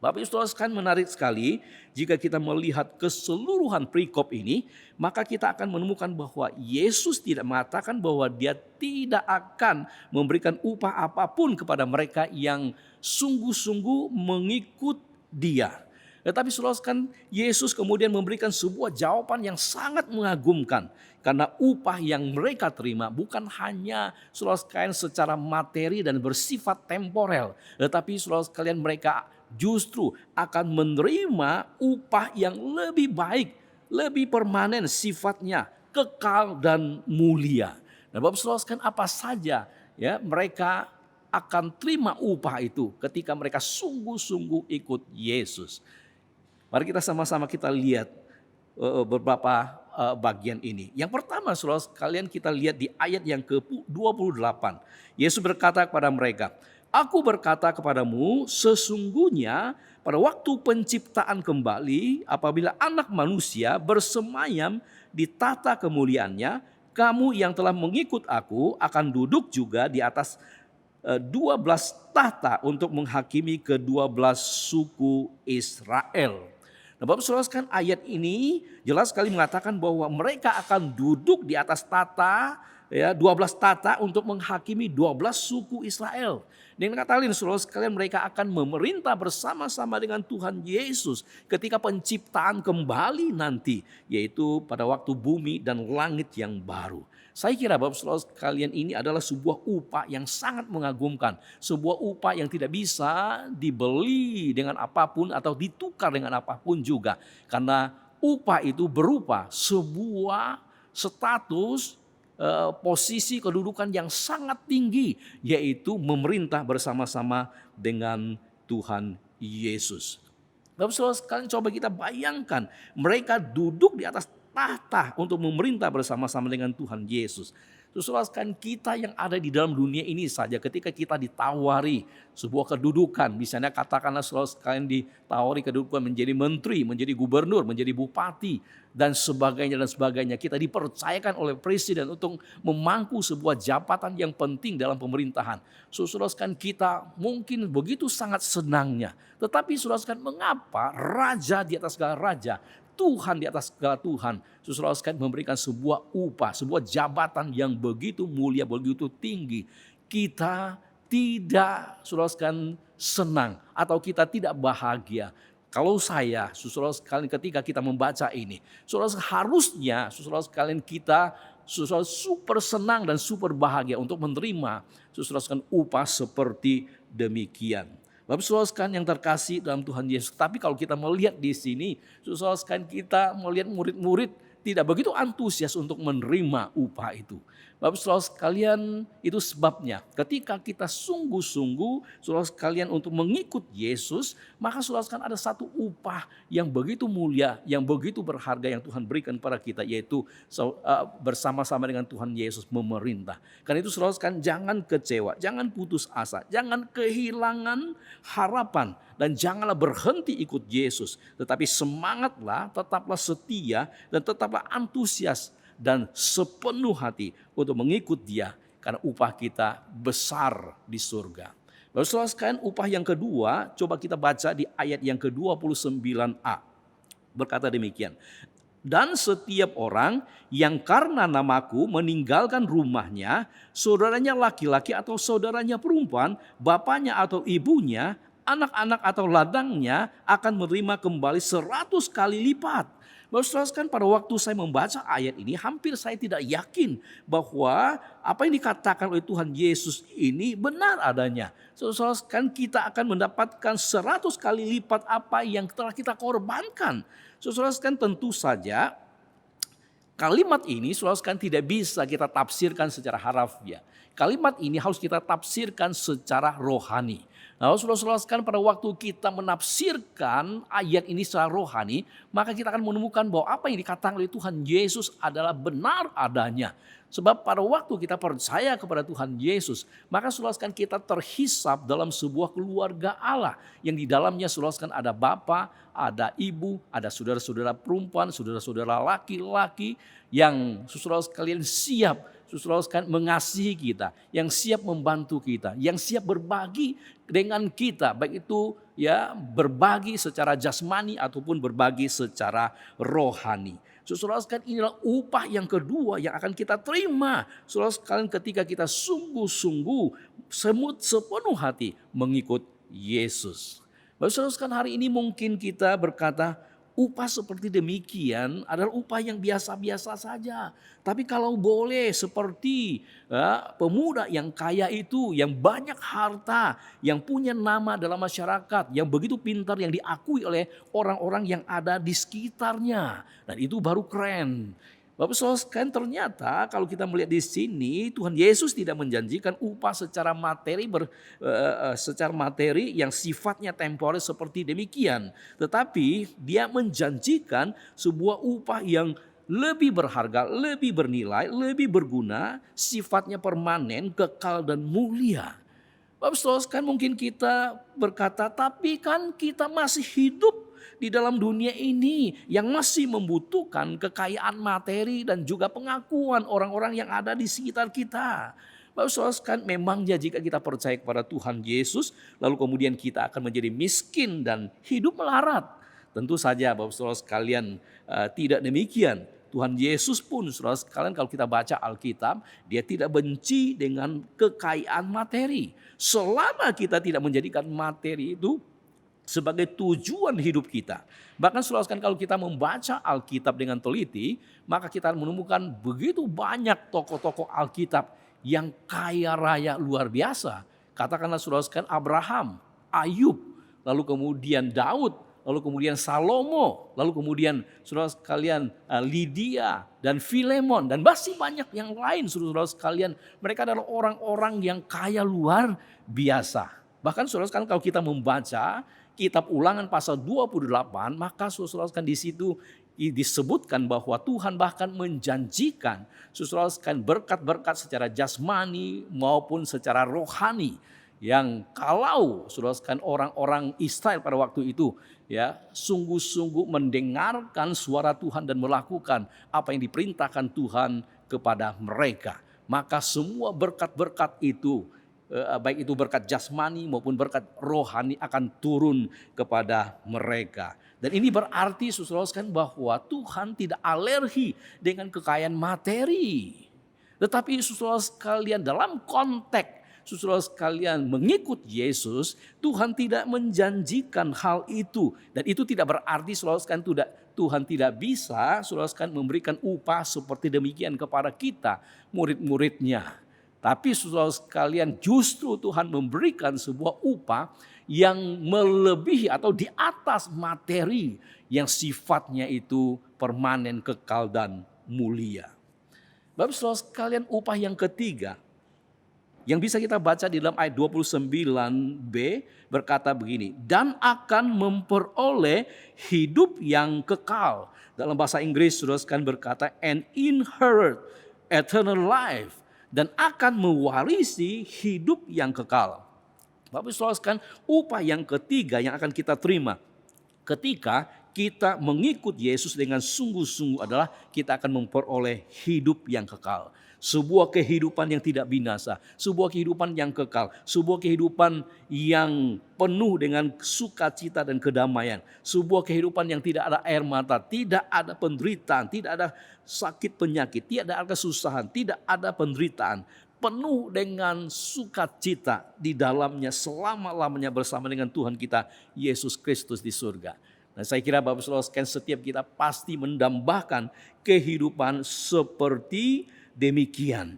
Bapak Ibu Saudara sekalian, menarik sekali jika kita melihat keseluruhan perikop ini, maka kita akan menemukan bahwa Yesus tidak mengatakan bahwa Dia tidak akan memberikan upah apapun kepada mereka yang sungguh-sungguh mengikut Dia. Tetapi saudara sekalian, Yesus kemudian memberikan sebuah jawaban yang sangat mengagumkan. Karena upah yang mereka terima bukan hanya saudara sekalian secara materi dan bersifat temporel. Tetapi saudara sekalian, mereka justru akan menerima upah yang lebih baik, lebih permanen sifatnya, kekal dan mulia. Nah Bapak saudara sekalian, apa saja ya mereka akan terima upah itu ketika mereka sungguh-sungguh ikut Yesus. Mari kita sama-sama kita lihat beberapa bagian ini. Yang pertama saudara sekalian, kita lihat di ayat yang ke-28. Yesus berkata kepada mereka, "Aku berkata kepadamu, sesungguhnya pada waktu penciptaan kembali, apabila Anak Manusia bersemayam di tata kemuliaannya, kamu yang telah mengikut aku akan duduk juga di atas 12 tahta untuk menghakimi ke-12 suku Israel." Nah Bapak Saudara sekalian, ayat ini jelas sekali mengatakan bahwa mereka akan duduk di atas tahta, ya 12 tahta untuk menghakimi 12 suku Israel. Dengan kata lain saudara sekalian, mereka akan memerintah bersama-sama dengan Tuhan Yesus ketika penciptaan kembali nanti, yaitu pada waktu bumi dan langit yang baru. Saya kira Bapak Saudara sekalian, ini adalah sebuah upah yang sangat mengagumkan. Sebuah upah yang tidak bisa dibeli dengan apapun atau ditukar dengan apapun juga. Karena upah itu berupa sebuah status, posisi kedudukan yang sangat tinggi, yaitu memerintah bersama-sama dengan Tuhan Yesus. Bapak Saudara sekalian, coba kita bayangkan mereka duduk di atas tahta untuk memerintah bersama-sama dengan Tuhan Yesus. Saudara sekalian, kita yang ada di dalam dunia ini saja ketika kita ditawari sebuah kedudukan, misalnya katakanlah saudara sekalian ditawari kedudukan menjadi menteri, menjadi gubernur, menjadi bupati dan sebagainya, kita dipercayakan oleh presiden untuk memangku sebuah jabatan yang penting dalam pemerintahan. Saudara sekalian, kita mungkin begitu sangat senangnya. Tetapi saudara sekalian, mengapa raja di atas segala raja, Tuhan di atas segala Tuhan, saudara sekalian, memberikan sebuah upah, sebuah jabatan yang begitu mulia, begitu tinggi. Kita tidak, saudara sekalian, senang atau kita tidak bahagia. Kalau saya, saudara sekalian, ketika kita membaca ini, saudara harusnya, saudara sekalian, kita saudara super senang dan super bahagia untuk menerima, saudara sekalian, upah seperti demikian. Bapak saudara sekalian yang terkasih dalam Tuhan Yesus. Tapi kalau kita melihat di sini, saudara sekalian, kita melihat murid-murid tidak begitu antusias untuk menerima upah itu. Bapak saudara sekalian, itu sebabnya ketika kita sungguh-sungguh saudara sekalian untuk mengikut Yesus, maka saudara sekalian ada satu upah yang begitu mulia, yang begitu berharga yang Tuhan berikan kepada kita, yaitu bersama-sama dengan Tuhan Yesus memerintah. Karena itu saudara sekalian, jangan kecewa, jangan putus asa, jangan kehilangan harapan, dan janganlah berhenti ikut Yesus. Tetapi semangatlah, tetaplah setia, dan tetaplah antusias dan sepenuh hati untuk mengikut Dia, karena upah kita besar di surga. Lalu saudara sekalian, upah yang kedua, coba kita baca di ayat yang ke-29a. Berkata demikian, dan setiap orang yang karena namaku meninggalkan rumahnya, saudaranya laki-laki atau saudaranya perempuan, bapaknya atau ibunya, anak-anak atau ladangnya akan menerima kembali 100 kali lipat. Baru saudara, pada waktu saya membaca ayat ini, hampir saya tidak yakin bahwa apa yang dikatakan oleh Tuhan Yesus ini benar adanya. Saudara, kita akan mendapatkan 100 kali lipat apa yang telah kita korbankan. Saudara, tentu saja kalimat ini saudara tidak bisa kita tafsirkan secara harafiah. Kalimat ini harus kita tafsirkan secara rohani. Nah, saudara-saudara, pada waktu kita menafsirkan ayat ini secara rohani, maka kita akan menemukan bahwa apa yang dikatakan oleh Tuhan Yesus adalah benar adanya. Sebab pada waktu kita percaya kepada Tuhan Yesus, maka saudara, kita terhisap dalam sebuah keluarga Allah yang di dalamnya saudara, ada bapa, ada ibu, ada saudara-saudara perempuan, saudara-saudara laki-laki yang saudara sekalian siap mengasihi kita, yang siap membantu kita, yang siap berbagi dengan kita, baik itu ya berbagi secara jasmani ataupun berbagi secara rohani. Saudara sekalian, inilah upah yang kedua yang akan kita terima. Saudara sekalian, ketika kita sungguh-sungguh sepenuh hati mengikut Yesus. Bapak saudara sekalian, hari ini mungkin kita berkata, upah seperti demikian adalah upah yang biasa-biasa saja. Tapi kalau boleh seperti pemuda yang kaya itu, yang banyak harta, yang punya nama dalam masyarakat, yang begitu pintar, yang diakui oleh orang-orang yang ada di sekitarnya. Dan itu baru keren. Bapak saudara sekalian, ternyata kalau kita melihat di sini, Tuhan Yesus tidak menjanjikan upah secara materi yang sifatnya temporer seperti demikian. Tetapi dia menjanjikan sebuah upah yang lebih berharga, lebih bernilai, lebih berguna, sifatnya permanen, kekal dan mulia. Bapak saudara sekalian, mungkin kita berkata, tapi kan kita masih hidup di dalam dunia ini yang masih membutuhkan kekayaan materi dan juga pengakuan orang-orang yang ada di sekitar kita. Bapak saudara sekalian, memangnya jika kita percaya kepada Tuhan Yesus, lalu kemudian kita akan menjadi miskin dan hidup melarat? Tentu saja Bapak saudara sekalian, tidak demikian. Tuhan Yesus pun saudara sekalian, kalau kita baca Alkitab, dia tidak benci dengan kekayaan materi. Selama kita tidak menjadikan materi itu sebagai tujuan hidup kita. Bahkan saudara sekalian, kalau kita membaca Alkitab dengan teliti, maka kita menemukan begitu banyak tokoh-tokoh Alkitab yang kaya raya luar biasa. Katakanlah saudara sekalian, Abraham, Ayub, lalu kemudian Daud, lalu kemudian Salomo, lalu kemudian saudara sekalian Lydia dan Filemon, dan masih banyak yang lain saudara sekalian. Mereka adalah orang-orang yang kaya luar biasa. Bahkan saudara sekalian, kalau kita membaca Kitab Ulangan pasal 28, maka saudara sekalian, di situ disebutkan bahwa Tuhan bahkan menjanjikan saudara sekalian berkat-berkat secara jasmani maupun secara rohani, yang kalau saudara sekalian orang-orang Israel pada waktu itu ya sungguh-sungguh mendengarkan suara Tuhan dan melakukan apa yang diperintahkan Tuhan kepada mereka, maka semua berkat-berkat itu, baik itu berkat jasmani maupun berkat rohani, akan turun kepada mereka. Dan ini berarti saudara sekalian bahwa Tuhan tidak alergi dengan kekayaan materi. Tetapi saudara sekalian, dalam konteks saudara sekalian mengikut Yesus, Tuhan tidak menjanjikan hal itu. Dan itu tidak berarti saudara sekalian Tuhan tidak bisa saudara sekalian memberikan upah seperti demikian kepada kita, murid-muridnya. Tapi saudara sekalian, justru Tuhan memberikan sebuah upah yang melebihi atau di atas materi yang sifatnya itu permanen, kekal dan mulia. Bapak saudara sekalian, upah yang ketiga yang bisa kita baca di dalam ayat 29b berkata begini, dan akan memperoleh hidup yang kekal. Dalam bahasa Inggris saudara sekalian berkata and inherit eternal life, dan akan mewarisi hidup yang kekal. Bapak saudara sekalian, upah yang ketiga yang akan kita terima ketika kita mengikut Yesus dengan sungguh-sungguh adalah kita akan memperoleh hidup yang kekal. Sebuah kehidupan yang tidak binasa, sebuah kehidupan yang kekal, sebuah kehidupan yang penuh dengan sukacita dan kedamaian, sebuah kehidupan yang tidak ada air mata, tidak ada penderitaan, tidak ada sakit penyakit, tidak ada kesusahan, tidak ada penderitaan, penuh dengan sukacita di dalamnya selama-lamanya bersama dengan Tuhan kita Yesus Kristus di surga. Nah, saya kira Bapak Saudara sekalian, setiap kita pasti mendambakan kehidupan seperti demikian.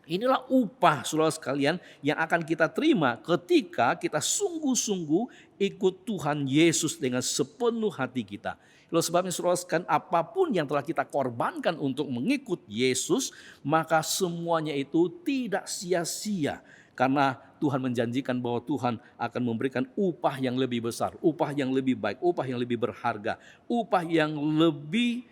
Inilah upah saudara sekalian yang akan kita terima ketika kita sungguh-sungguh ikut Tuhan Yesus dengan sepenuh hati kita. Itulah sebabnya saudara sekalian, apapun yang telah kita korbankan untuk mengikut Yesus, maka semuanya itu tidak sia-sia. Karena Tuhan menjanjikan bahwa Tuhan akan memberikan upah yang lebih besar, upah yang lebih baik, upah yang lebih berharga, upah yang lebih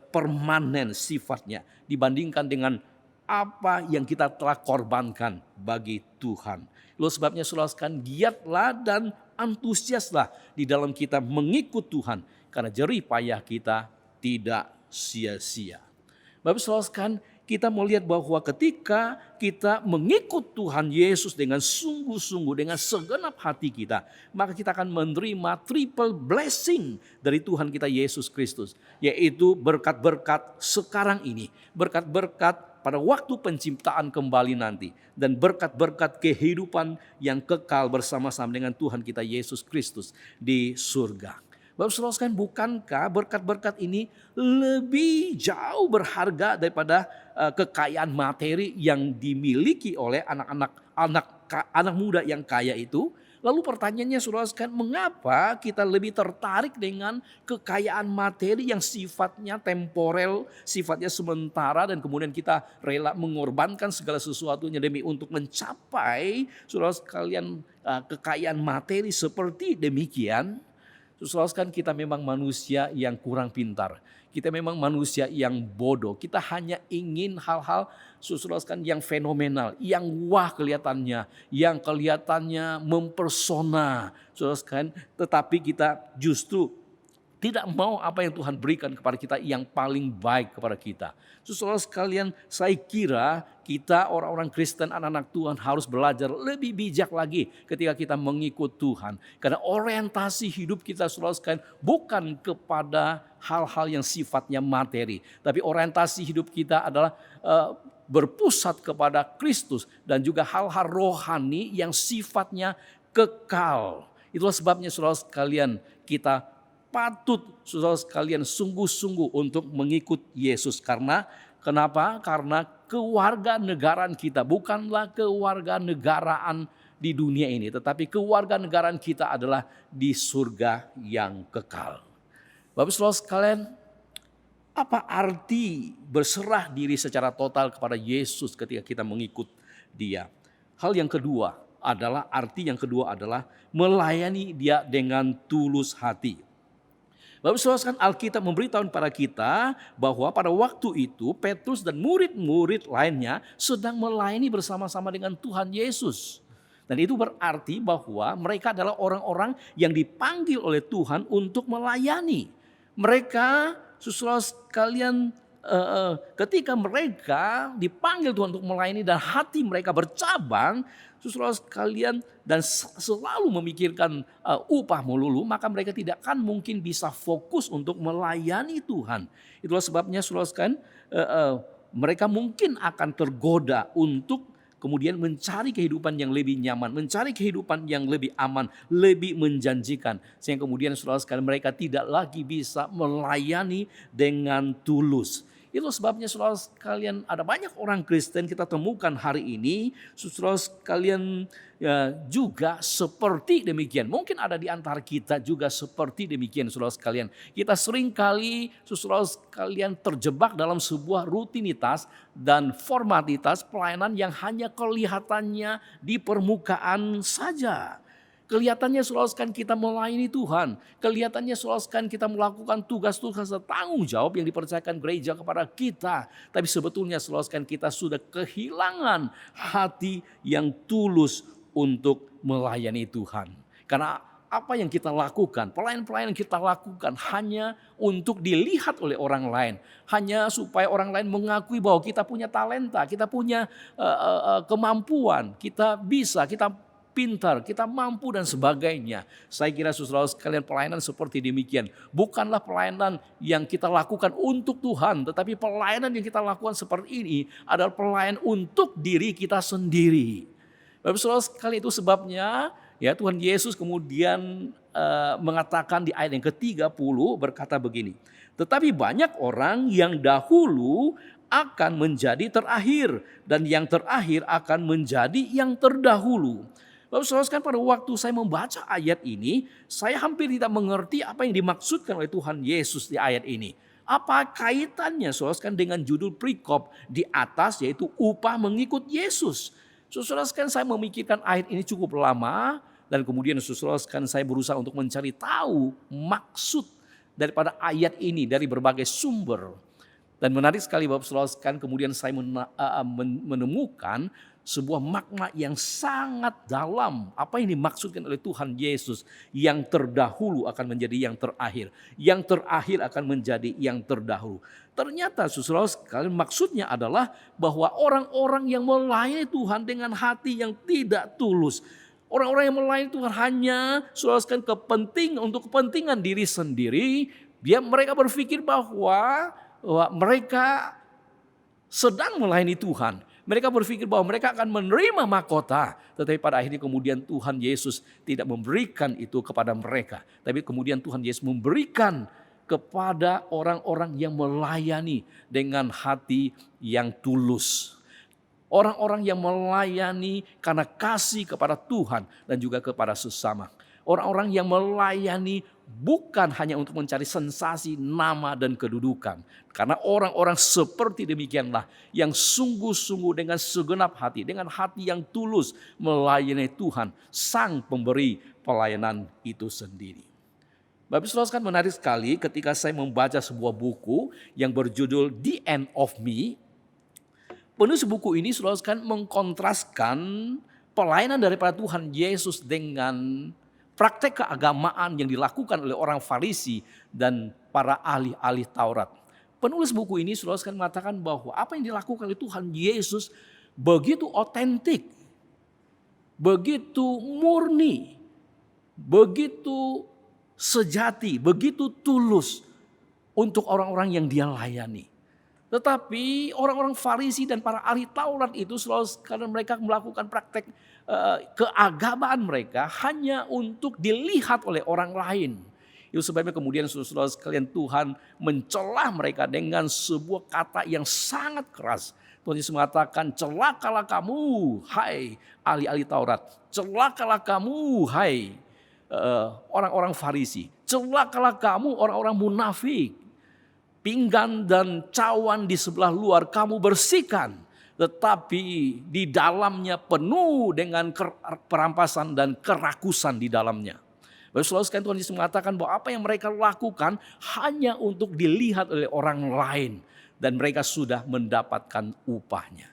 permanen sifatnya dibandingkan dengan apa yang kita telah korbankan bagi Tuhan. Lalu sebabnya saudara sekalian, giatlah dan antusiaslah di dalam kita mengikut Tuhan, karena jerih payah kita tidak sia-sia. Bapak saudara sekalian, kita mau lihat bahwa ketika kita mengikut Tuhan Yesus dengan sungguh-sungguh, dengan segenap hati kita, maka kita akan menerima triple blessing dari Tuhan kita Yesus Kristus, yaitu berkat-berkat sekarang ini, berkat-berkat pada waktu penciptaan kembali nanti, dan berkat-berkat kehidupan yang kekal bersama-sama dengan Tuhan kita Yesus Kristus di surga. Bapak saudara sekalian, bukankah berkat-berkat ini lebih jauh berharga daripada kekayaan materi yang dimiliki oleh anak muda yang kaya itu? Lalu pertanyaannya saudara sekalian, mengapa kita lebih tertarik dengan kekayaan materi yang sifatnya temporel, sifatnya sementara, dan kemudian kita rela mengorbankan segala sesuatunya demi untuk mencapai saudara sekalian kekayaan materi seperti demikian? Saudara sekalian, kita memang manusia yang kurang pintar. Kita memang manusia yang bodoh. Kita hanya ingin hal-hal saudara sekalian yang fenomenal, yang wah kelihatannya, yang kelihatannya mempersona. Saudara sekalian, tetapi kita justru tidak mau apa yang Tuhan berikan kepada kita yang paling baik kepada kita. Saudara sekalian, saya kira kita orang-orang Kristen, anak-anak Tuhan harus belajar lebih bijak lagi ketika kita mengikut Tuhan. Karena orientasi hidup kita saudara sekalian bukan kepada hal-hal yang sifatnya materi. Tapi orientasi hidup kita adalah berpusat kepada Kristus dan juga hal-hal rohani yang sifatnya kekal. Itulah sebabnya saudara sekalian, kita patut saudara sekalian sungguh-sungguh untuk mengikut Yesus. Kenapa? Karena kewarganegaraan kita bukanlah kewarganegaraan di dunia ini, tetapi kewarganegaraan kita adalah di surga yang kekal. Bapak saudara sekalian, apa arti berserah diri secara total kepada Yesus ketika kita mengikut Dia? Arti yang kedua adalah melayani Dia dengan tulus hati. Bapak saudara sekalian, Alkitab memberitahu pada kita bahwa pada waktu itu Petrus dan murid-murid lainnya sedang melayani bersama-sama dengan Tuhan Yesus. Dan itu berarti bahwa mereka adalah orang-orang yang dipanggil oleh Tuhan untuk melayani. Mereka, saudara sekalian, ketika mereka dipanggil Tuhan untuk melayani dan hati mereka bercabang, saudara sekalian, dan selalu memikirkan upah melulu, maka mereka tidak akan mungkin bisa fokus untuk melayani Tuhan. Itulah sebabnya saudara sekalian, mereka mungkin akan tergoda untuk kemudian mencari kehidupan yang lebih nyaman, mencari kehidupan yang lebih aman, lebih menjanjikan. Sehingga kemudian saudara sekalian, mereka tidak lagi bisa melayani dengan tulus. Itu sebabnya saudara sekalian, ada banyak orang Kristen kita temukan hari ini, saudara sekalian, juga seperti demikian. Mungkin ada di antara kita juga seperti demikian saudara sekalian. Kita seringkali saudara sekalian terjebak dalam sebuah rutinitas dan formalitas pelayanan yang hanya kelihatannya di permukaan saja. Kelihatannya saudara sekalian kita melayani Tuhan. Kelihatannya saudara sekalian kita melakukan tugas-tugas dan tanggung jawab yang dipercayakan gereja kepada kita. Tapi sebetulnya saudara sekalian kita sudah kehilangan hati yang tulus untuk melayani Tuhan. Karena apa yang kita lakukan, pelayanan-pelayanan kita lakukan hanya untuk dilihat oleh orang lain. Hanya supaya orang lain mengakui bahwa kita punya talenta, kita punya kemampuan, kita bisa, kita pintar, kita mampu dan sebagainya. Saya kira saudara sekalian pelayanan seperti demikian. Bukanlah pelayanan yang kita lakukan untuk Tuhan, tetapi pelayanan yang kita lakukan seperti ini adalah pelayanan untuk diri kita sendiri. Bapak saudara sekalian, itu sebabnya ya Tuhan Yesus kemudian mengatakan di ayat yang ke-30 berkata begini. Tetapi banyak orang yang dahulu akan menjadi terakhir dan yang terakhir akan menjadi yang terdahulu. Bapak saudara sekalian, pada waktu saya membaca ayat ini, saya hampir tidak mengerti apa yang dimaksudkan oleh Tuhan Yesus di ayat ini. Apa kaitannya saudara sekalian dengan judul perikop di atas, yaitu upah mengikut Yesus. Saudara sekalian, saya memikirkan ayat ini cukup lama dan kemudian saudara sekalian saya berusaha untuk mencari tahu maksud daripada ayat ini dari berbagai sumber. Dan menarik sekali Bapak saudara sekalian, kemudian saya menemukan sebuah makna yang sangat dalam. Apa yang dimaksudkan oleh Tuhan Yesus, yang terdahulu akan menjadi yang terakhir, yang terakhir akan menjadi yang terdahulu. Ternyata saudara sekalian maksudnya adalah bahwa orang-orang yang melayani Tuhan dengan hati yang tidak tulus. Orang-orang yang melayani Tuhan hanya saudara sekalian untuk kepentingan diri sendiri. Mereka berpikir bahwa mereka sedang melayani Tuhan. Mereka berpikir bahwa mereka akan menerima mahkota. Tetapi pada akhirnya kemudian Tuhan Yesus tidak memberikan itu kepada mereka. Tapi kemudian Tuhan Yesus memberikan kepada orang-orang yang melayani dengan hati yang tulus. Orang-orang yang melayani karena kasih kepada Tuhan dan juga kepada sesama. Orang-orang yang melayani bukan hanya untuk mencari sensasi, nama dan kedudukan. Karena orang-orang seperti demikianlah yang sungguh-sungguh dengan segenap hati, dengan hati yang tulus melayani Tuhan, Sang Pemberi pelayanan itu sendiri. Bapak saudara sekalian, menarik sekali ketika saya membaca sebuah buku yang berjudul The End of Me. Penulis buku ini saudara sekalian mengkontraskan pelayanan daripada Tuhan Yesus dengan praktek keagamaan yang dilakukan oleh orang Farisi dan para ahli-ahli Taurat. Penulis buku ini saudara sekalian mengatakan bahwa apa yang dilakukan oleh Tuhan Yesus begitu otentik, begitu murni, begitu sejati, begitu tulus untuk orang-orang yang dia layani. Tetapi orang-orang Farisi dan para ahli Taurat itu selalu karena mereka melakukan praktek keagamaan mereka hanya untuk dilihat oleh orang lain. Itu sebabnya kemudian saudara sekalian Tuhan mencela mereka dengan sebuah kata yang sangat keras. Tuhan Yesus mengatakan, celakalah kamu hai ahli-ahli Taurat, celakalah kamu hai orang-orang Farisi, celakalah kamu orang-orang munafik. Pinggan dan cawan di sebelah luar kamu bersihkan, tetapi di dalamnya penuh dengan perampasan dan kerakusan di dalamnya. Bapak saudara sekalian, Tuhan Yesus mengatakan bahwa apa yang mereka lakukan hanya untuk dilihat oleh orang lain dan mereka sudah mendapatkan upahnya.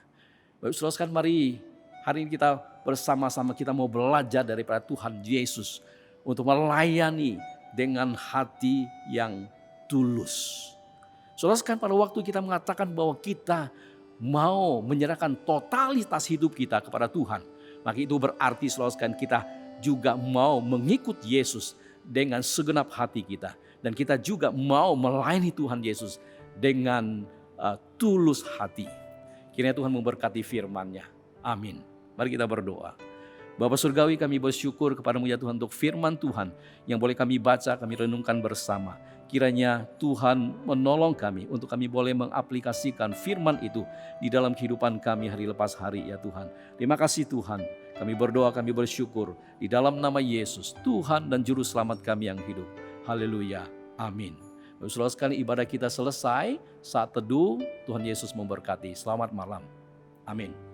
Bapak saudara sekalian, mari hari ini kita bersama-sama kita mau belajar daripada Tuhan Yesus untuk melayani dengan hati yang tulus. Saudara sekalian, pada waktu kita mengatakan bahwa kita mau menyerahkan totalitas hidup kita kepada Tuhan, maka itu berarti saudara sekalian kita juga mau mengikut Yesus dengan segenap hati kita. Dan kita juga mau melayani Tuhan Yesus dengan tulus hati. Kiranya Tuhan memberkati firman-Nya. Amin. Mari kita berdoa. Bapa Surgawi, kami bersyukur kepadamu ya Tuhan untuk firman Tuhan yang boleh kami baca, kami renungkan bersama. Kiranya Tuhan menolong kami untuk kami boleh mengaplikasikan firman itu di dalam kehidupan kami hari lepas hari ya Tuhan. Terima kasih Tuhan, kami berdoa, kami bersyukur di dalam nama Yesus, Tuhan dan Juru Selamat kami yang hidup. Haleluya, amin. Saudara sekalian, ibadah kita selesai, saat teduh, Tuhan Yesus memberkati. Selamat malam, amin.